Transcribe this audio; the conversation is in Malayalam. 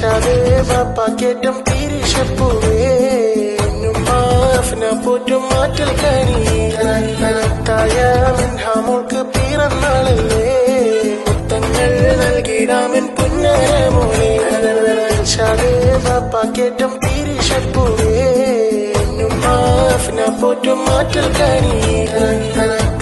അൻഷാദേ ബാപ്പാക്കേറ്റം തിരിശപ്പൂവേ മാഫിന പോറ്റും മാറ്റൽ കനിയായ മിൻഹാമോൾക്ക് പിറന്നാളല്ലേ മുത്തങ്ങൾ നൽകിടാമൻ പുന്നരമോളെ അൻഷാദേ ബാപ്പാക്കേറ്റം തിരിശപ്പൂവേ മാഫിന പോറ്റും മാറ്റൽ കനിയായ